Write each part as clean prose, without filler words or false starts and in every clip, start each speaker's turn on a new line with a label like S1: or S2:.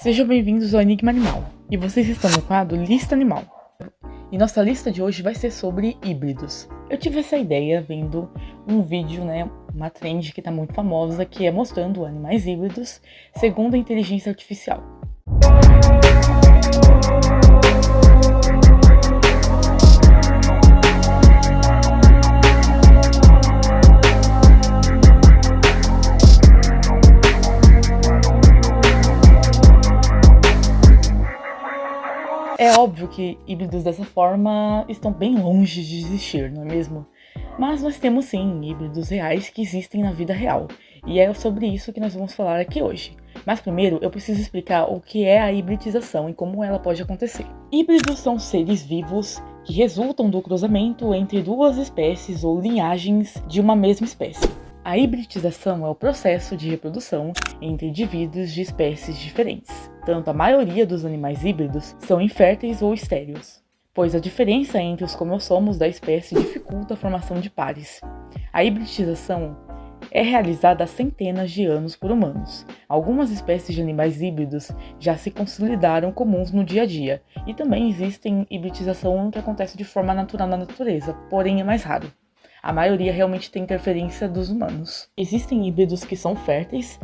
S1: Sejam bem-vindos ao Enigma Animal, e vocês estão no quadro Lista Animal. E nossa lista de hoje vai ser sobre híbridos. Eu tive essa ideia vendo um vídeo, uma trend que está muito famosa, que é mostrando animais híbridos segundo a inteligência artificial. É óbvio que híbridos dessa forma estão bem longe de existir, não é mesmo? Mas nós temos sim híbridos reais que existem na vida real, e é sobre isso que nós vamos falar aqui hoje. Mas primeiro eu preciso explicar o que é a hibridização e como ela pode acontecer. Híbridos são seres vivos que resultam do cruzamento entre duas espécies ou linhagens de uma mesma espécie. A hibridização é o processo de reprodução entre indivíduos de espécies diferentes. Tanto a maioria dos animais híbridos são inférteis ou estéreos, pois a diferença entre os cromossomos da espécie dificulta a formação de pares. A hibridização é realizada há centenas de anos por humanos. Algumas espécies de animais híbridos já se consolidaram comuns no dia a dia, e também existem hibridização que acontece de forma natural na natureza, porém é mais raro. A maioria realmente tem interferência dos humanos. Existem híbridos que são férteis,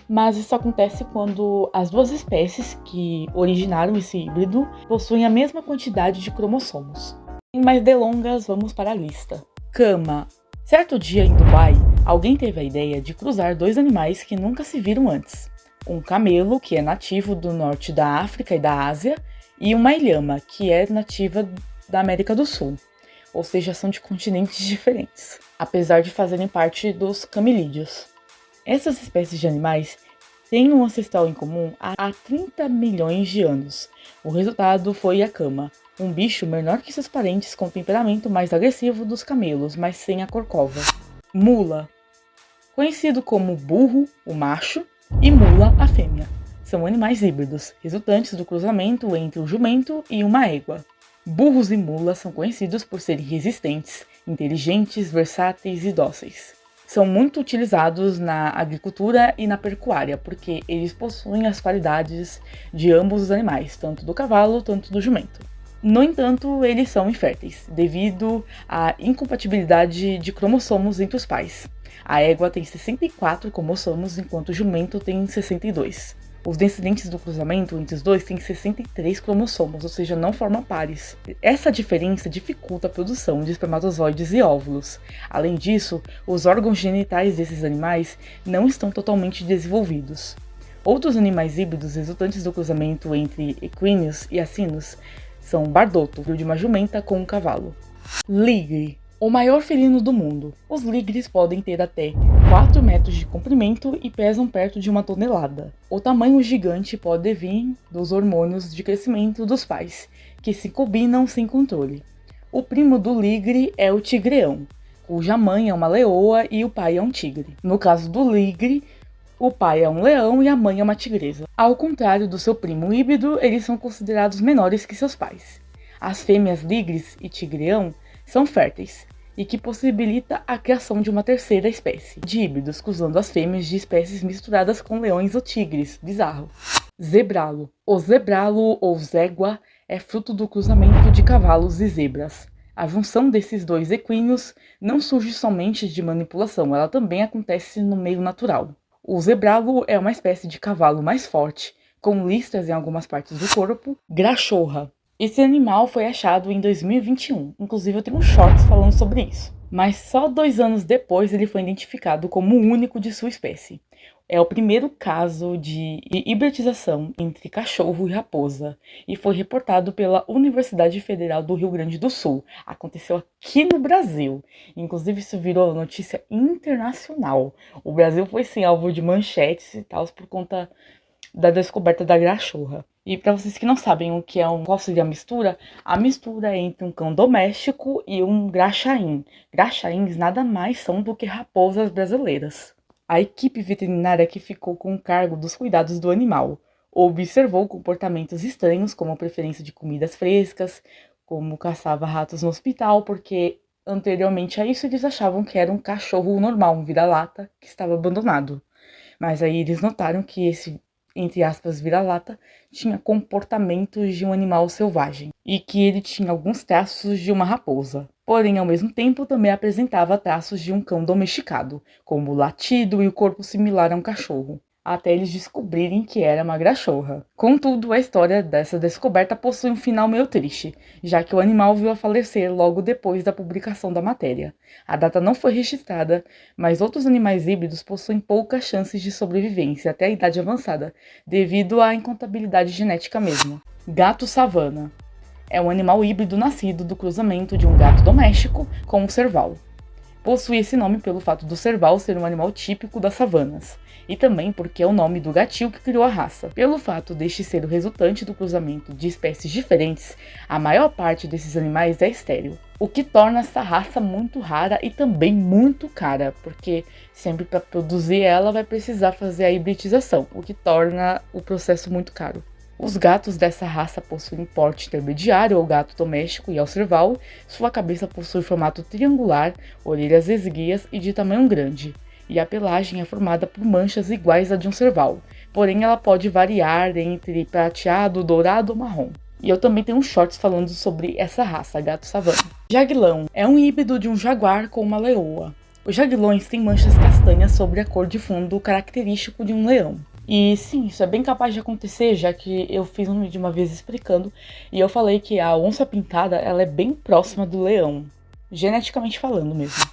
S1: mas isso acontece quando as duas espécies que originaram esse híbrido possuem a mesma quantidade de cromossomos. Sem mais delongas, vamos para a lista. Cama. Certo dia em Dubai, alguém teve a ideia de cruzar dois animais que nunca se viram antes. Um camelo, que é nativo do norte da África e da Ásia, e uma ilhama, que é nativa da América do Sul. Ou seja, são de continentes diferentes, apesar de fazerem parte dos camelídeos. Essas espécies de animais têm um ancestral em comum há 30 milhões de anos. O resultado foi a cama, um bicho menor que seus parentes com temperamento mais agressivo dos camelos, mas sem a corcova. Mula, conhecido como burro, o macho, e mula, a fêmea. São animais híbridos, resultantes do cruzamento entre um jumento e uma égua. Burros e mulas são conhecidos por serem resistentes, inteligentes, versáteis e dóceis. São muito utilizados na agricultura e na pecuária, porque eles possuem as qualidades de ambos os animais, tanto do cavalo quanto do jumento. No entanto, eles são inférteis, devido à incompatibilidade de cromossomos entre os pais. A égua tem 64 cromossomos, enquanto o jumento tem 62. Os descendentes do cruzamento entre os dois têm 63 cromossomos, ou seja, não formam pares. Essa diferença dificulta a produção de espermatozoides e óvulos. Além disso, os órgãos genitais desses animais não estão totalmente desenvolvidos. Outros animais híbridos resultantes do cruzamento entre equinos e acinos são bardoto, filho de uma jumenta com um cavalo. Ligre. O maior felino do mundo. Os ligres podem ter até 4 metros de comprimento e pesam perto de 1 tonelada. O tamanho gigante pode vir dos hormônios de crescimento dos pais, que se combinam sem controle. O primo do ligre é o tigreão, cuja mãe é uma leoa e o pai é um tigre. No caso do ligre, o pai é um leão e a mãe é uma tigresa. Ao contrário do seu primo híbrido, eles são considerados menores que seus pais. As fêmeas ligres e tigreão são férteis, e que possibilita a criação de uma terceira espécie de híbridos, cruzando as fêmeas de espécies misturadas com leões ou tigres. Bizarro. Zebralo. O zebralo ou zégua é fruto do cruzamento de cavalos e zebras. A junção desses dois equinos não surge somente de manipulação, ela também acontece no meio natural. O zebralo é uma espécie de cavalo mais forte, com listras em algumas partes do corpo. Grachorra. Esse animal foi achado em 2021, inclusive eu tenho shorts falando sobre isso. Mas só 2 anos depois ele foi identificado como o único de sua espécie. É o primeiro caso de hibridização entre cachorro e raposa e foi reportado pela Universidade Federal do Rio Grande do Sul. Aconteceu aqui no Brasil. Inclusive isso virou notícia internacional. O Brasil foi sim alvo de manchetes e tal por conta da descoberta da grachorra. E para vocês que não sabem qual seria a mistura é entre um cão doméstico e um graxaim. Graxaíns nada mais são do que raposas brasileiras. A equipe veterinária que ficou com o cargo dos cuidados do animal observou comportamentos estranhos, como a preferência de comidas frescas, como caçava ratos no hospital, porque anteriormente a isso eles achavam que era um cachorro normal, um vira-lata, que estava abandonado. Mas aí eles notaram que entre aspas, vira-lata, tinha comportamentos de um animal selvagem e que ele tinha alguns traços de uma raposa. Porém, ao mesmo tempo, também apresentava traços de um cão domesticado, como o latido e o corpo similar a um cachorro, até eles descobrirem que era uma grachorra. Contudo, a história dessa descoberta possui um final meio triste, já que o animal veio a falecer logo depois da publicação da matéria. A data não foi registrada, mas outros animais híbridos possuem poucas chances de sobrevivência até a idade avançada, devido à incompatibilidade genética mesmo. Gato savana é um animal híbrido nascido do cruzamento de um gato doméstico com um serval. Possui esse nome pelo fato do serval ser um animal típico das savanas, e também porque é o nome do gatil que criou a raça. Pelo fato deste ser o resultante do cruzamento de espécies diferentes, a maior parte desses animais é estéril, o que torna essa raça muito rara e também muito cara, porque sempre para produzir ela vai precisar fazer a hibridização, o que torna o processo muito caro. Os gatos dessa raça possuem porte intermediário ao gato doméstico e ao serval, sua cabeça possui formato triangular, orelhas esguias e de tamanho grande, e a pelagem é formada por manchas iguais à de um serval, porém ela pode variar entre prateado, dourado ou marrom. E eu também tenho shorts falando sobre essa raça, gato savana. Jaguilão é um híbrido de um jaguar com uma leoa. Os jaguilões têm manchas castanhas sobre a cor de fundo característico de um leão. E sim, isso é bem capaz de acontecer, já que eu fiz um vídeo uma vez explicando e eu falei que a onça pintada ela é bem próxima do leão, geneticamente falando mesmo.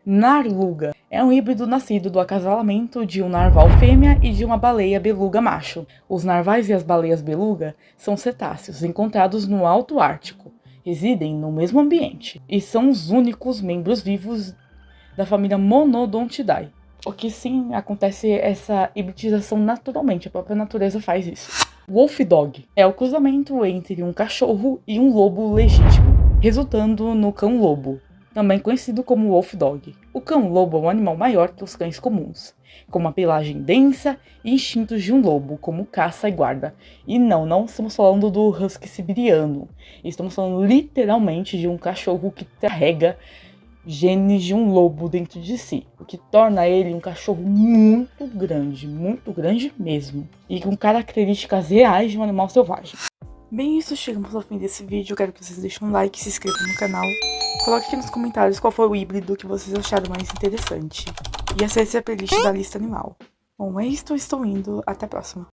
S1: Narluga é um híbrido nascido do acasalamento de um narval fêmea e de uma baleia beluga macho. Os narvais e as baleias beluga são cetáceos encontrados no Alto Ártico, residem no mesmo ambiente e são os únicos membros vivos da família Monodontidae. O que sim, acontece essa hibridização naturalmente, a própria natureza faz isso. Wolf Dog é o cruzamento entre um cachorro e um lobo legítimo, resultando no cão lobo, também conhecido como Wolf Dog. O cão lobo é um animal maior que os cães comuns, com uma pelagem densa e instintos de um lobo, como caça e guarda. E não estamos falando do husky siberiano, estamos falando literalmente de um cachorro que carrega genes de um lobo dentro de si, o que torna ele um cachorro muito grande mesmo, e com características reais de um animal selvagem. Bem, isso, chegamos ao fim desse vídeo. Eu quero que vocês deixem um like, se inscrevam no canal, coloque aqui nos comentários qual foi o híbrido que vocês acharam mais interessante, e acesse a playlist da lista animal. Bom, é isso, estou indo, até a próxima.